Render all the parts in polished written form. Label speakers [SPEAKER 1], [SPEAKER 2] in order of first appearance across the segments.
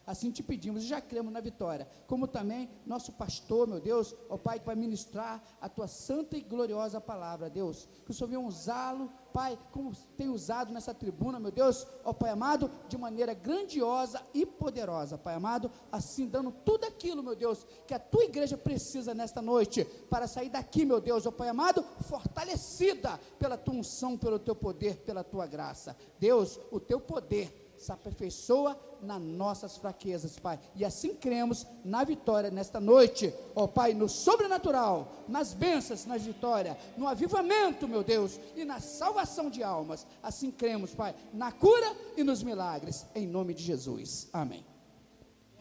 [SPEAKER 1] Assim te pedimos e já cremos na vitória. Como também nosso pastor, meu Deus, ó Pai, que vai ministrar a tua santa e gloriosa palavra, Deus. Que o Senhor venha usá-lo, Pai, como tem usado nessa tribuna, meu Deus, ó Pai amado, de maneira grandiosa e poderosa, Pai amado, assim dando tudo aquilo, meu Deus, que a tua igreja precisa nesta noite, para sair daqui, meu Deus, ó Pai amado, fortalecida pela tua unção, pelo teu poder, pela tua graça. Deus, o teu poder se aperfeiçoa nas nossas fraquezas, Pai, e assim cremos na vitória nesta noite, ó Pai, no sobrenatural, nas bênçãos, na vitória, no avivamento, meu Deus, e na salvação de almas. Assim cremos, Pai, na cura e nos milagres, em nome de Jesus, amém.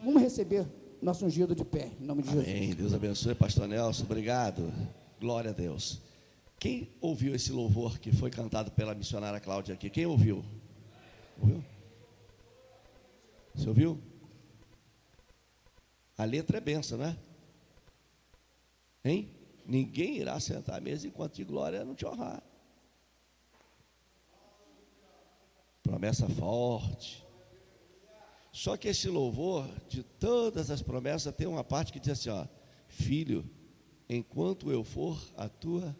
[SPEAKER 1] Vamos receber nosso ungido de pé, em nome de Jesus.
[SPEAKER 2] Amém. Deus abençoe, pastor Nelson, obrigado, glória a Deus. Quem ouviu esse louvor que foi cantado pela missionária Cláudia aqui? Quem ouviu? Ouviu? Você ouviu? A letra é benção, né? Hein? Ninguém irá sentar à mesa enquanto de glória não te honrar. Promessa forte. Só que esse louvor, de todas as promessas, tem uma parte que diz assim, ó: filho, enquanto eu for a tua...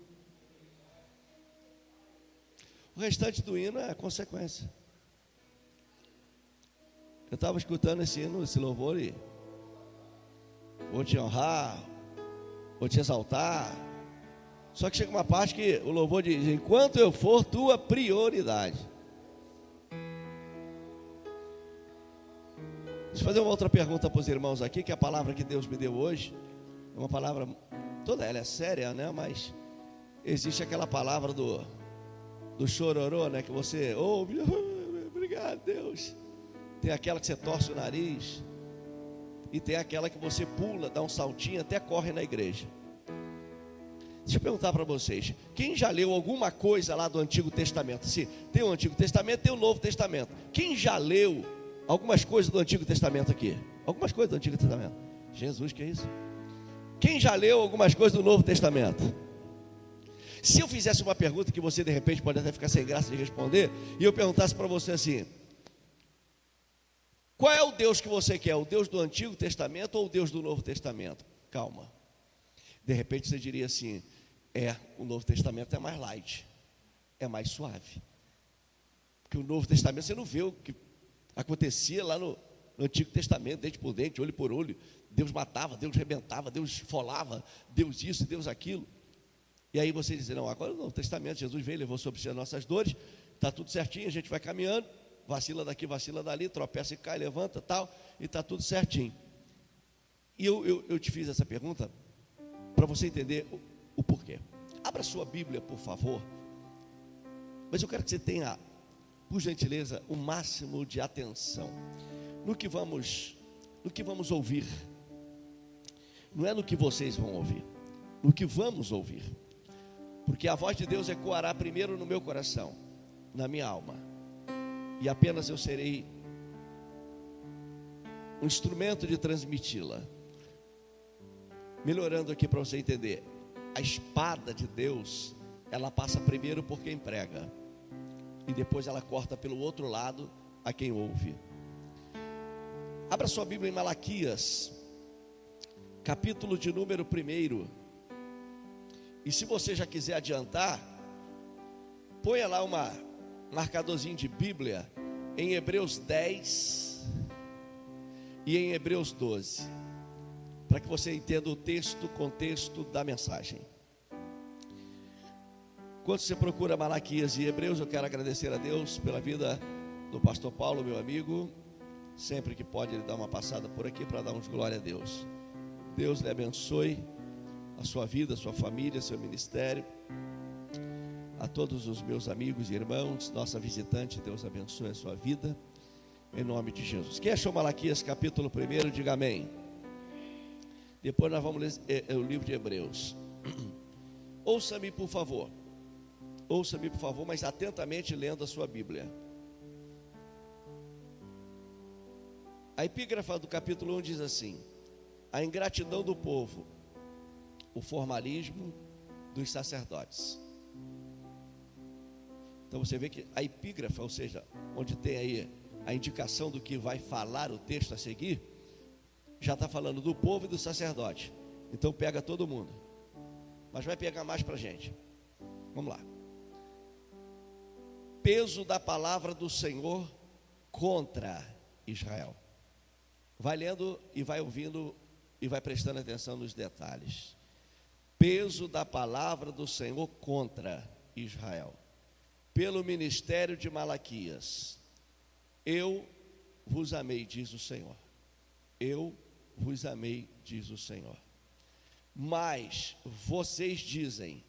[SPEAKER 2] O restante do hino é a consequência. Eu estava escutando esse hino, esse louvor, e vou te honrar, vou te exaltar. Só que chega uma parte que o louvor diz: enquanto eu for tua prioridade. Deixa eu fazer uma outra pergunta para os irmãos aqui, que a palavra que Deus me deu hoje é uma palavra, toda ela é séria, né? Mas existe aquela palavra do chororô, né? Que você ouve, obrigado, Deus. Tem aquela que você torce o nariz, e tem aquela que você pula, dá um saltinho, até corre na igreja. Deixa eu perguntar para vocês: quem já leu alguma coisa lá do Antigo Testamento? Se tem o Antigo Testamento, tem o Novo Testamento. Quem já leu algumas coisas do Antigo Testamento aqui? Algumas coisas do Antigo Testamento. Jesus, que é isso? Quem já leu algumas coisas do Novo Testamento? Se eu fizesse uma pergunta que você de repente pode até ficar sem graça de responder, e eu perguntasse para você assim: qual é o Deus que você quer? O Deus do Antigo Testamento ou o Deus do Novo Testamento? Calma. De repente você diria assim: o Novo Testamento é mais light, é mais suave. Porque o Novo Testamento você não vê o que acontecia lá no Antigo Testamento, dente por dente, olho por olho. Deus matava, Deus rebentava, Deus esfolava, Deus isso, Deus aquilo. E aí você diz: não, agora no Novo Testamento Jesus veio, levou sobre si as nossas dores, está tudo certinho, a gente vai caminhando, vacila daqui, vacila dali, tropeça e cai, levanta, tal, e está tudo certinho. E eu te fiz essa pergunta para você entender o porquê. Abra sua Bíblia, por favor. Mas eu quero que você tenha, por gentileza, o máximo de atenção no que vamos ouvir. Não é no que vocês vão ouvir, no que vamos ouvir. Porque a voz de Deus ecoará primeiro no meu coração, na minha alma, e apenas eu serei um instrumento de transmiti-la. Melhorando aqui para você entender: a espada de Deus, ela passa primeiro por quem prega, e depois ela corta pelo outro lado a quem ouve. Abra sua Bíblia em Malaquias, capítulo de número 1. E se você já quiser adiantar, ponha lá um marcadorzinho de Bíblia em Hebreus 10 e em Hebreus 12, para que você entenda o contexto da mensagem. Enquanto você procura Malaquias e Hebreus, eu quero agradecer a Deus pela vida do pastor Paulo, meu amigo. Sempre que pode, ele dá uma passada por aqui para dar uns glória a Deus. Deus lhe abençoe a sua vida, a sua família, seu ministério. A todos os meus amigos e irmãos, nossa visitante, Deus abençoe a sua vida, em nome de Jesus. Quem achou Malaquias capítulo 1, diga amém. Depois nós vamos ler o livro de Hebreus. Ouça-me por favor, mas atentamente lendo a sua Bíblia. A epígrafe do capítulo 1 diz assim: a ingratidão do povo, o formalismo dos sacerdotes. Então você vê que a epígrafe, ou seja, onde tem aí a indicação do que vai falar o texto a seguir, já está falando do povo e do sacerdote. Então pega todo mundo, mas vai pegar mais para a gente. Vamos lá. Peso da palavra do Senhor contra Israel. Vai lendo e vai ouvindo e vai prestando atenção nos detalhes. Peso da palavra do Senhor contra Israel. Pelo ministério de Malaquias. Eu vos amei, diz o Senhor. Eu vos amei, diz o Senhor. Mas vocês dizem: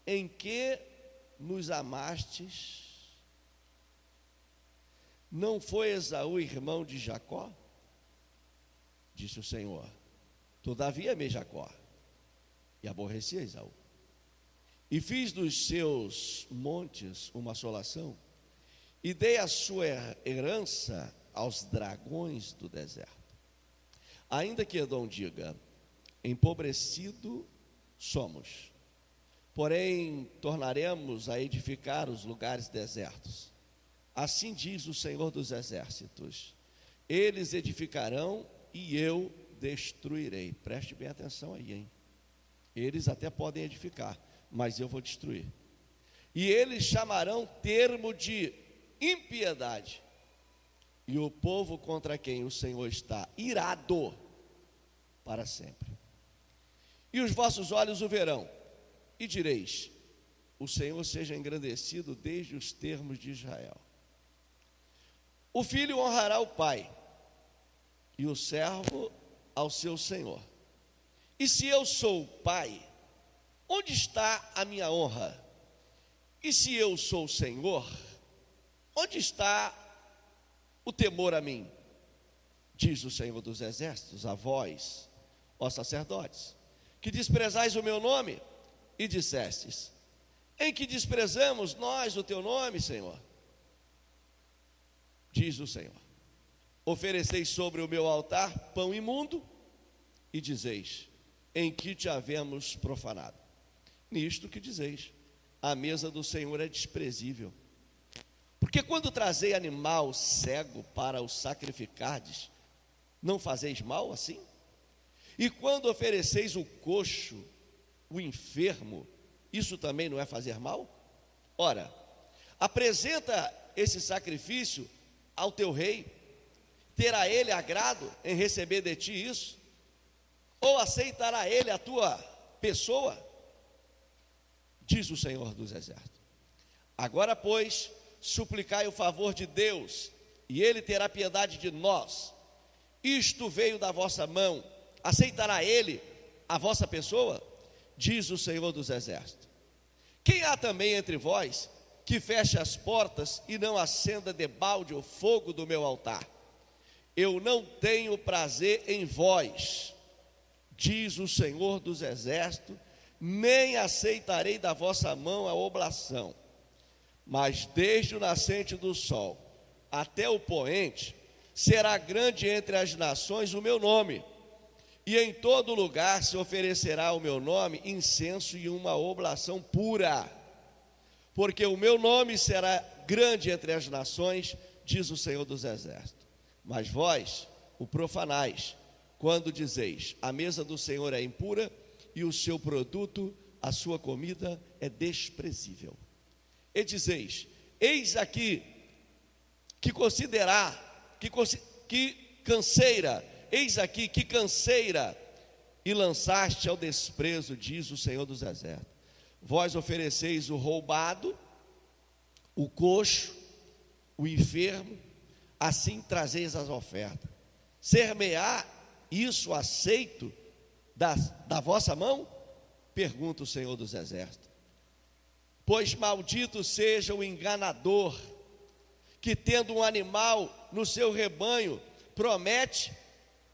[SPEAKER 2] em que nos amastes? Não foi Esaú irmão de Jacó? Disse o Senhor. Todavia amei Jacó e aborreci Esaú. E fiz dos seus montes uma assolação, e dei a sua herança aos dragões do deserto. Ainda que Edom diga: empobrecido somos, porém tornaremos a edificar os lugares desertos. Assim diz o Senhor dos exércitos: eles edificarão e eu destruirei. Preste bem atenção aí, hein? Eles até podem edificar, mas eu vou destruir. E eles chamarão termo de impiedade, e o povo contra quem o Senhor está irado para sempre. E os vossos olhos o verão, e direis: o Senhor seja engrandecido desde os termos de Israel. O filho honrará o pai, e o servo ao seu senhor. E se eu sou pai, onde está a minha honra? E se eu sou senhor, onde está o temor a mim? Diz o Senhor dos exércitos a vós, ó sacerdotes, que desprezais o meu nome, e dissestes: em que desprezamos nós o teu nome, Senhor? Diz o Senhor: ofereceis sobre o meu altar pão imundo, e dizeis: em que te havemos profanado? Nisto que dizeis: a mesa do Senhor é desprezível. Porque quando trazei animal cego para o sacrificardes, não fazeis mal assim? E quando ofereceis o coxo, o enfermo, isso também não é fazer mal? Ora, apresenta esse sacrifício ao teu rei. Terá ele agrado em receber de ti isso? Ou aceitará ele a tua pessoa? Diz o Senhor dos exércitos. Agora, pois, suplicai o favor de Deus, e ele terá piedade de nós. Isto veio da vossa mão, aceitará ele a vossa pessoa? Diz o Senhor dos exércitos. Quem há também entre vós que feche as portas e não acenda debalde o fogo do meu altar? Eu não tenho prazer em vós, diz o Senhor dos exércitos, nem aceitarei da vossa mão a oblação. Mas desde o nascente do sol até o poente, será grande entre as nações o meu nome, e em todo lugar se oferecerá o meu nome incenso e uma oblação pura, porque o meu nome será grande entre as nações, diz o Senhor dos exércitos. Mas vós o profanais, quando dizeis: a mesa do Senhor é impura, e o seu produto, a sua comida, é desprezível. E dizeis: eis aqui que canseira, eis aqui que canseira, e lançaste ao desprezo, diz o Senhor dos exércitos. Vós ofereceis o roubado, o coxo, o enfermo, assim trazeis as ofertas. Ser-me-á isso aceito da vossa mão? Pergunta o Senhor dos exércitos. Pois maldito seja o enganador, que tendo um animal no seu rebanho, promete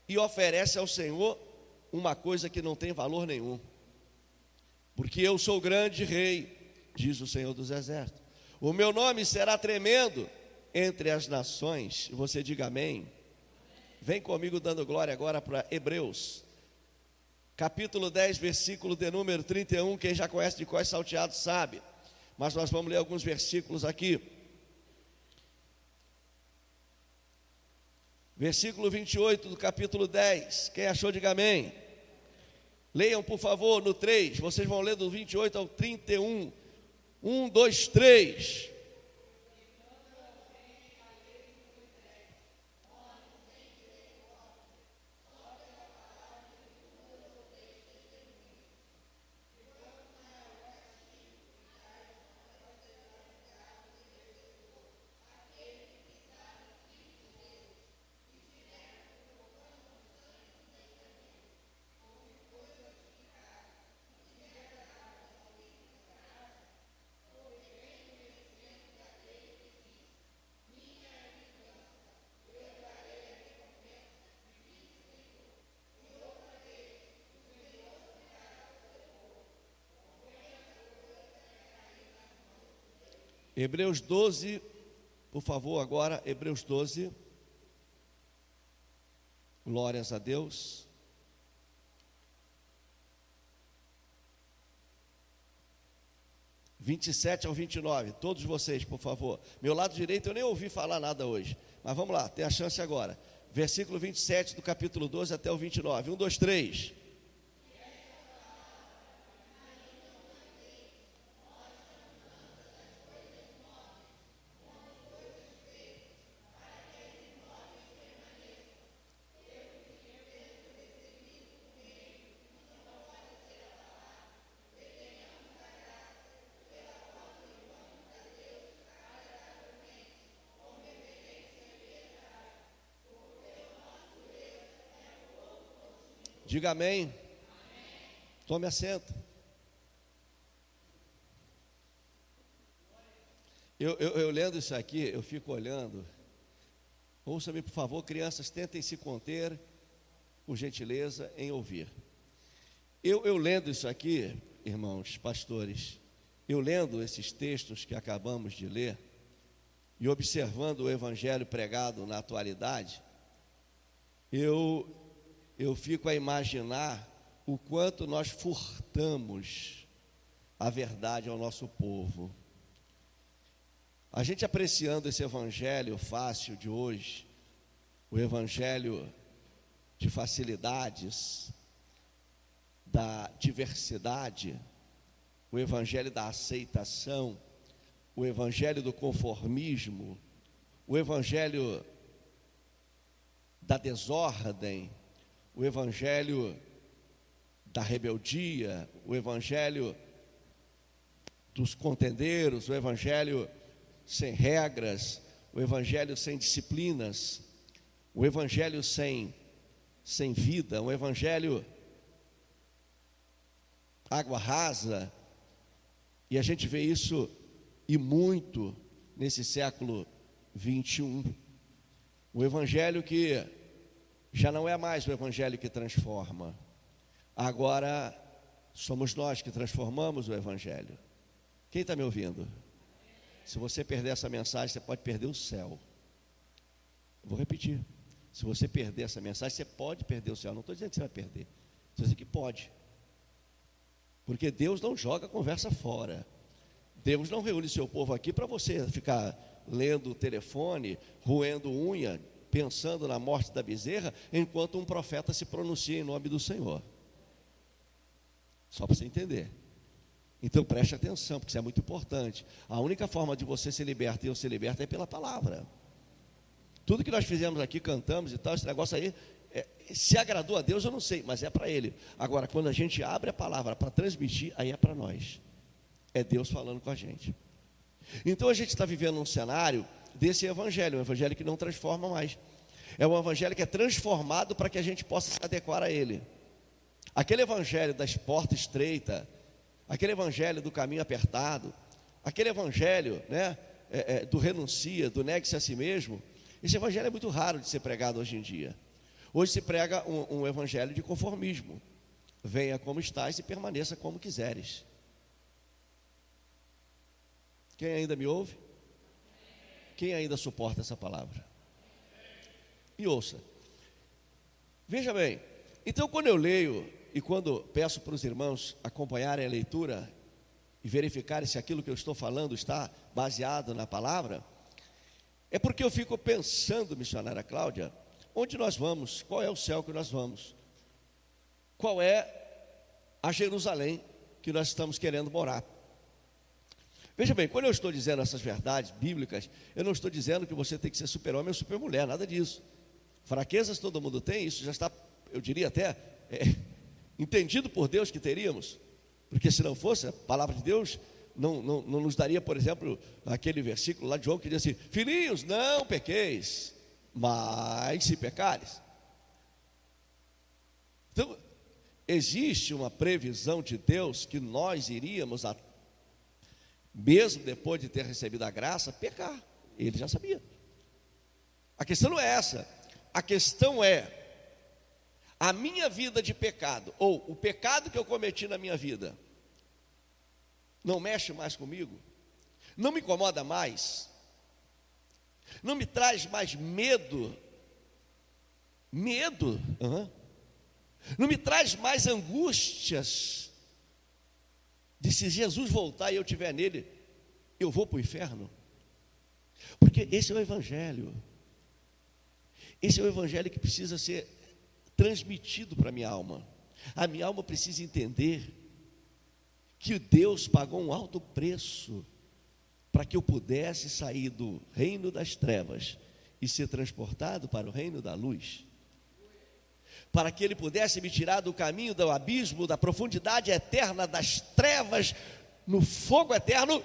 [SPEAKER 2] e oferece ao Senhor uma coisa que não tem valor nenhum. Porque eu sou grande rei, diz o Senhor dos exércitos. O meu nome será tremendo entre as nações. E você diga amém. Vem comigo dando glória agora para Hebreus, capítulo 10, versículo de número 31. Quem já conhece de cor salteado sabe, mas nós vamos ler alguns versículos aqui. versículo 28 do capítulo 10. Quem achou, diga amém. Leiam, por favor, no 3. Vocês vão ler do 28 ao 31. 1, 2, 3. Hebreus 12, por favor, agora, Hebreus 12. Glórias a Deus. Do 27 ao 29, todos vocês, por favor. Meu lado direito eu nem ouvi falar nada hoje, mas vamos lá, tem a chance agora. Versículo 27 do capítulo 12 até o 29. 1, 2, 3. Diga amém. Tome assento. Eu lendo isso aqui, eu fico olhando. Ouça-me, por favor, crianças, tentem se conter, por gentileza, em ouvir. Eu lendo isso aqui, irmãos, pastores, eu lendo esses textos que acabamos de ler, e observando o evangelho pregado na atualidade, eu fico a imaginar o quanto nós furtamos a verdade ao nosso povo. A gente apreciando esse evangelho fácil de hoje, o evangelho de facilidades, da diversidade, o evangelho da aceitação, o evangelho do conformismo, o evangelho da desordem, o evangelho da rebeldia, o evangelho dos contendeiros, o evangelho sem regras, o evangelho sem disciplinas, o evangelho sem vida, o evangelho água rasa. E a gente vê isso e muito nesse século 21. O evangelho que já não é mais o evangelho que transforma. Agora somos nós que transformamos o evangelho. Quem está me ouvindo? Se você perder essa mensagem, você pode perder o céu. Vou repetir. Se você perder essa mensagem, você pode perder o céu. Não estou dizendo que você vai perder. Estou dizendo que pode. Porque Deus não joga a conversa fora. Deus não reúne seu povo aqui para você ficar lendo o telefone, roendo unha, pensando na morte da bezerra, enquanto um profeta se pronuncia em nome do Senhor. Só para você entender. Então preste atenção, porque isso é muito importante. A única forma de você ser liberto e eu ser liberto é pela palavra. Tudo que nós fizemos aqui, cantamos e tal, esse negócio aí, se agradou a Deus eu não sei, mas é para Ele. Agora, quando a gente abre a palavra para transmitir, aí é para nós. É Deus falando com a gente. Então a gente está vivendo um cenário desse evangelho, um evangelho que não transforma mais. É um evangelho que é transformado para que a gente possa se adequar a ele. Aquele evangelho das portas estreitas, aquele evangelho do caminho apertado, aquele evangelho, né, do renuncia, do negue-se a si mesmo, esse evangelho é muito raro de ser pregado hoje em dia. Hoje se prega um evangelho de conformismo. Venha como estás e permaneça como quiseres. Quem ainda me ouve? Quem ainda suporta essa palavra? Me ouça. Veja bem, então quando eu leio e quando peço para os irmãos acompanharem a leitura e verificarem se aquilo que eu estou falando está baseado na palavra, é porque eu fico pensando, missionária Cláudia, onde nós vamos? Qual é o céu que nós vamos? Qual é a Jerusalém que nós estamos querendo morar? Veja bem, quando eu estou dizendo essas verdades bíblicas, eu não estou dizendo que você tem que ser super-homem ou super-mulher, nada disso. Fraquezas todo mundo tem, isso já está, eu diria até, entendido por Deus que teríamos, porque se não fosse a palavra de Deus, não nos daria, por exemplo, aquele versículo lá de João que diz assim: filhinhos, não pequeis, mas se pecares. Então, existe uma previsão de Deus que nós iríamos, mesmo depois de ter recebido a graça, pecar. Ele já sabia. A questão não é essa. A questão é a minha vida de pecado, ou o pecado que eu cometi na minha vida, não mexe mais comigo, não me incomoda mais, não me traz mais medo, não me traz mais angústias, de se Jesus voltar e eu estiver nele, eu vou para o inferno. Porque esse é o Evangelho. Esse é o Evangelho que precisa ser transmitido para a minha alma. A minha alma precisa entender que Deus pagou um alto preço para que eu pudesse sair do reino das trevas e ser transportado para o reino da luz. Para que Ele pudesse me tirar do caminho do abismo, da profundidade eterna, das trevas, no fogo eterno,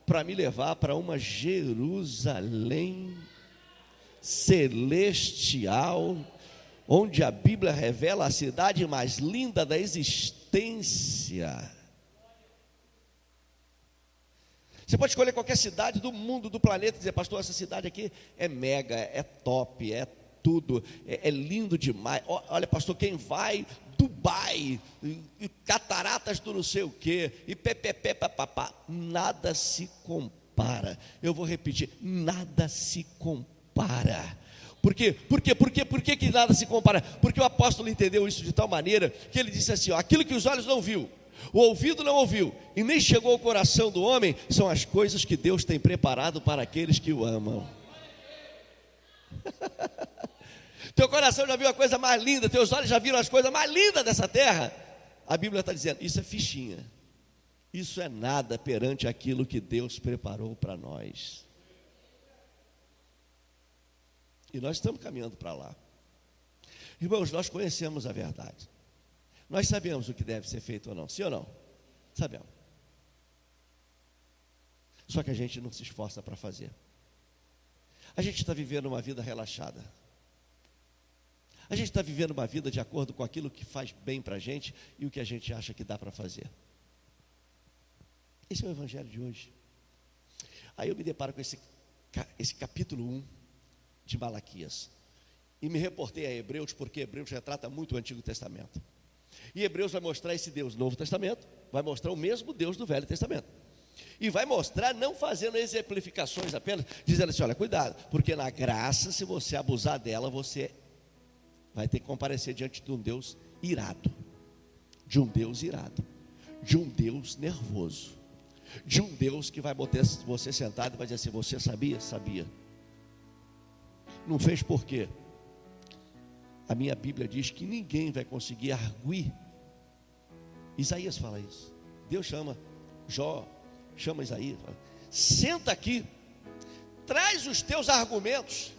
[SPEAKER 2] para me levar para uma Jerusalém celestial, onde a Bíblia revela a cidade mais linda da existência. Você pode escolher qualquer cidade do mundo, do planeta, e dizer: pastor, essa cidade aqui é mega, é top, é tudo, é lindo demais. Olha, pastor, quem vai, Dubai, e cataratas do não sei o quê, e papapá, nada se compara. Eu vou repetir: nada se compara. Por quê? Por que que nada se compara? Porque o apóstolo entendeu isso de tal maneira que ele disse assim: aquilo que os olhos não viu, o ouvido não ouviu, e nem chegou ao coração do homem, são as coisas que Deus tem preparado para aqueles que o amam. Teu coração já viu a coisa mais linda, teus olhos já viram as coisas mais lindas dessa terra. A Bíblia está dizendo: isso é fichinha, isso é nada perante aquilo que Deus preparou para nós. E nós estamos caminhando para lá. Irmãos, nós conhecemos a verdade, nós sabemos o que deve ser feito ou não, sim ou não? Sabemos. Só que a gente não se esforça para fazer. A gente está vivendo uma vida relaxada. A gente está vivendo uma vida de acordo com aquilo que faz bem para a gente e o que a gente acha que dá para fazer. Esse é o Evangelho de hoje. Aí eu me deparo com esse capítulo 1 de Malaquias. E me reportei a Hebreus, porque Hebreus retrata muito o Antigo Testamento. E Hebreus vai mostrar esse Deus do Novo Testamento, vai mostrar o mesmo Deus do Velho Testamento. E vai mostrar não fazendo exemplificações apenas, dizendo assim: olha, cuidado, porque na graça, se você abusar dela, você vai ter que comparecer diante de um Deus irado, de um Deus irado, de um Deus nervoso, de um Deus que vai botar você sentado e vai dizer assim: você sabia? Sabia. Não fez por quê? A minha Bíblia diz que ninguém vai conseguir arguir. Isaías fala isso. Deus chama Jó, chama Isaías, fala: senta aqui, traz os teus argumentos,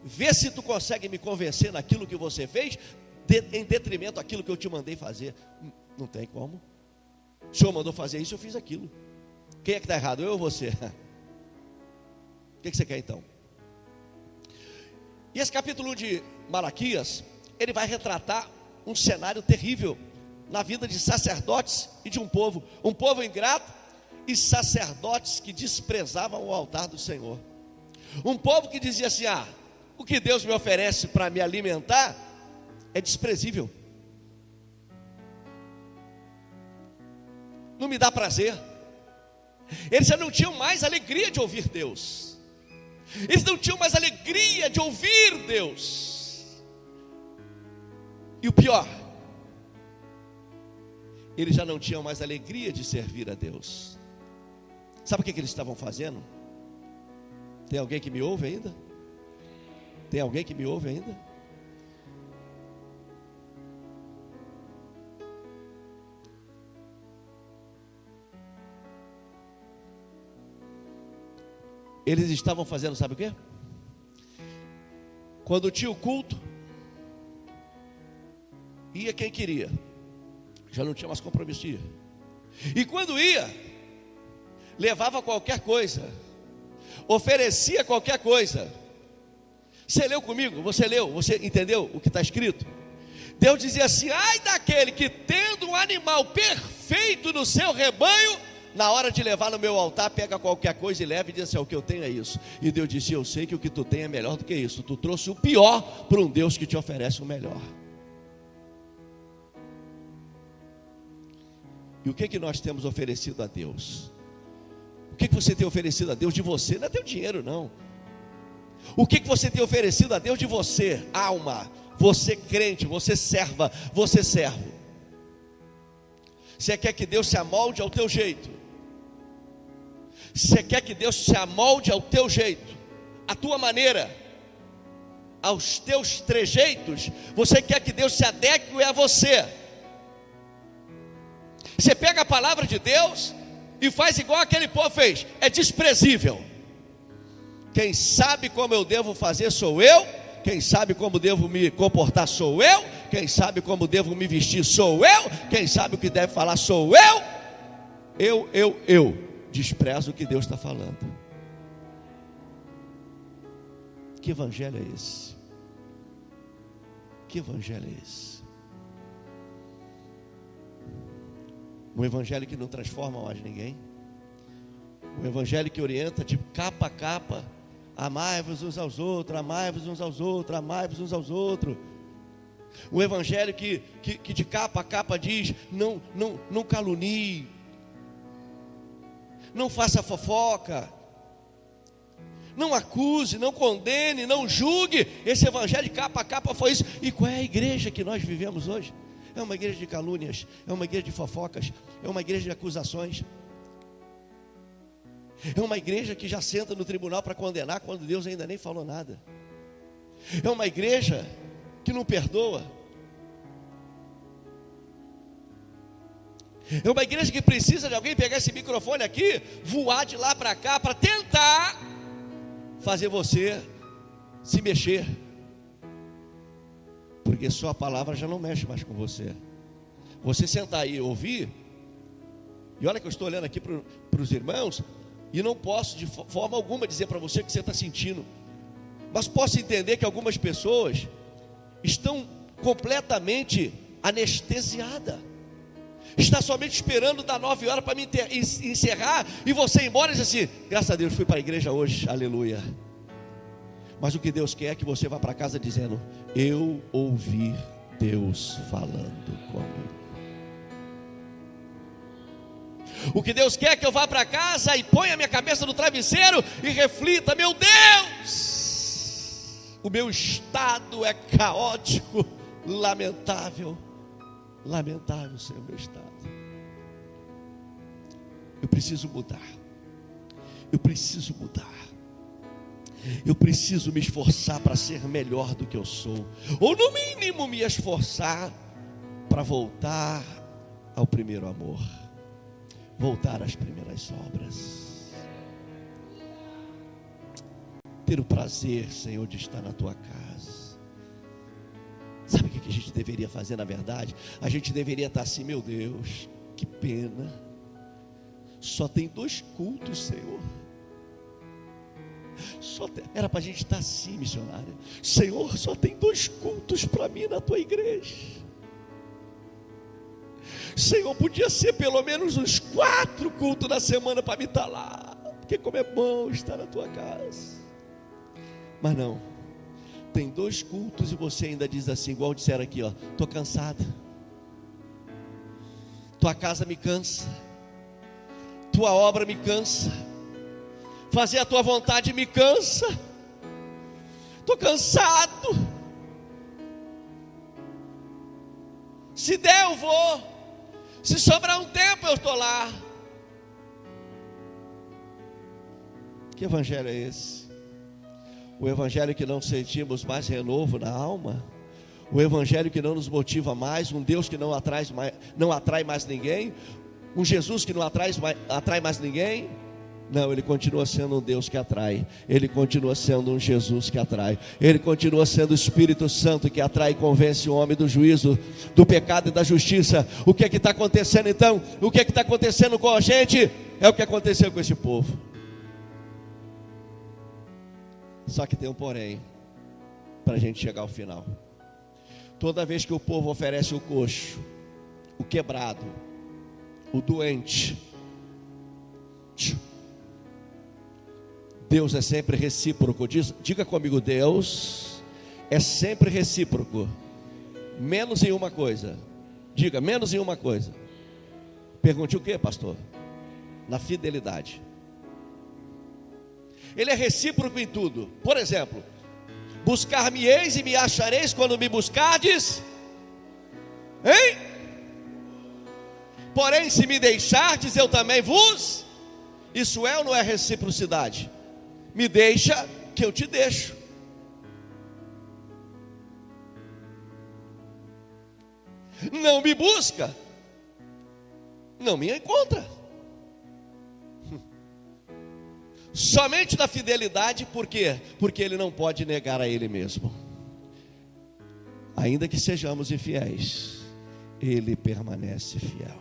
[SPEAKER 2] vê se tu consegue me convencer naquilo que você fez, em detrimento daquilo que eu te mandei fazer. Não tem como. O Senhor mandou fazer isso, eu fiz aquilo. Quem é que está errado, eu ou você? O que você quer então? E esse capítulo 1 de Malaquias, ele vai retratar um cenário terrível na vida de sacerdotes e de um povo ingrato e sacerdotes que desprezavam o altar do Senhor. Um povo que dizia assim: o que Deus me oferece para me alimentar é desprezível, não me dá prazer. Eles já não tinham mais alegria de ouvir Deus. Eles não tinham mais alegria de ouvir Deus. E o pior, eles já não tinham mais alegria de servir a Deus. Sabe o que eles estavam fazendo? Tem alguém que me ouve ainda? Tem alguém que me ouve ainda? Eles estavam fazendo, sabe o quê? Quando tinha o culto, ia quem queria, já não tinha mais compromisso de ir. E quando ia, levava qualquer coisa, oferecia qualquer coisa. Você leu comigo? Você leu? Você entendeu o que está escrito? Deus dizia assim: ai daquele que, tendo um animal perfeito no seu rebanho, na hora de levar no meu altar, pega qualquer coisa e leva e diz assim: o que eu tenho é isso. E Deus disse: eu sei que o que tu tem é melhor do que isso. Tu trouxe o pior para um Deus que te oferece o melhor. E o que nós temos oferecido a Deus? O que você tem oferecido a Deus de você? Não é teu dinheiro, não. O que você tem oferecido a Deus de você? Alma, você crente, você serva, você servo. Você quer que Deus se amolde ao teu jeito? Você quer que Deus se amolde ao teu jeito, à tua maneira, aos teus trejeitos? Você quer que Deus se adeque a você? Você pega a palavra de Deus e faz igual aquele povo fez. É desprezível. Quem sabe como eu devo fazer sou eu. Quem sabe como devo me comportar sou eu. Quem sabe como devo me vestir sou eu. Quem sabe o que deve falar sou eu. Eu desprezo o que Deus está falando. Que evangelho é esse? Que evangelho é esse? Um evangelho que não transforma mais ninguém. Um evangelho que orienta de capa a capa: amai-vos uns aos outros, amai-vos uns aos outros, amai-vos uns aos outros. Um evangelho que de capa a capa diz: não calunie, não faça fofoca, não acuse, não condene, não julgue. Esse evangelho de capa a capa foi isso. E qual é a igreja que nós vivemos hoje? É uma igreja de calúnias, é uma igreja de fofocas, é uma igreja de acusações. É uma igreja que já senta no tribunal para condenar quando Deus ainda nem falou nada. É uma igreja que não perdoa. É uma igreja que precisa de alguém pegar esse microfone aqui, voar de lá para cá, para tentar fazer você se mexer. Porque só a palavra já não mexe mais com você. Você sentar aí e ouvir. E olha que eu estou olhando aqui para os irmãos, e não posso de forma alguma dizer para você o que você está sentindo. Mas posso entender que algumas pessoas estão completamente anestesiadas. Está somente esperando dar 9 horas para me encerrar e você ir embora e dizer assim: graças a Deus fui para a igreja hoje, aleluia. Mas o que Deus quer é que você vá para casa dizendo: eu ouvi Deus falando comigo. O que Deus quer é que eu vá para casa e ponha a minha cabeça no travesseiro e reflita: meu Deus, o meu estado é caótico, lamentável. Lamentável, Senhor, meu estado. Eu preciso mudar. Eu preciso mudar. Eu preciso me esforçar para ser melhor do que eu sou, ou no mínimo me esforçar para voltar ao primeiro amor, voltar às primeiras obras, ter o prazer, Senhor, de estar na tua casa. Sabe o que a gente deveria fazer na verdade? A gente deveria estar assim: meu Deus, que pena, só tem 2 cultos, Senhor. Era para a gente estar assim, missionária: Senhor, só tem 2 cultos para mim na tua igreja. Senhor, podia ser pelo menos uns 4 cultos na semana para mim estar lá, porque como é bom estar na tua casa. Mas não, tem 2 cultos e você ainda diz assim, igual disseram aqui, ó: estou cansada, tua casa me cansa, tua obra me cansa, fazer a tua vontade me cansa, estou cansado. Se der eu vou, se sobrar um tempo eu estou lá. Que evangelho é esse? O evangelho que não sentimos mais renovo na alma, o evangelho que não nos motiva mais, um Deus que não atrai mais ninguém, um Jesus que não atrai mais ninguém. Não, Ele continua sendo um Deus que atrai. Ele continua sendo um Jesus que atrai. Ele continua sendo o Espírito Santo que atrai e convence o homem do juízo, do pecado e da justiça. O que é que está acontecendo então? O que é que está acontecendo com a gente? É o que aconteceu com esse povo. Só que tem um porém, para a gente chegar ao final. Toda vez que o povo oferece o coxo, o quebrado, o doente, Deus é sempre recíproco. Diga comigo, Deus é sempre recíproco, menos em uma coisa. Diga, menos em uma coisa. Pergunte o que, pastor? Na fidelidade. Ele é recíproco em tudo. Por exemplo, buscar-me-eis e me achareis quando me buscardes, hein? Porém, se me deixardes, eu também vos. Isso é ou não é reciprocidade? Me deixa que eu te deixo. Não me busca, não me encontra. Somente na fidelidade, por quê? Porque Ele não pode negar a Ele mesmo. Ainda que sejamos infiéis, Ele permanece fiel.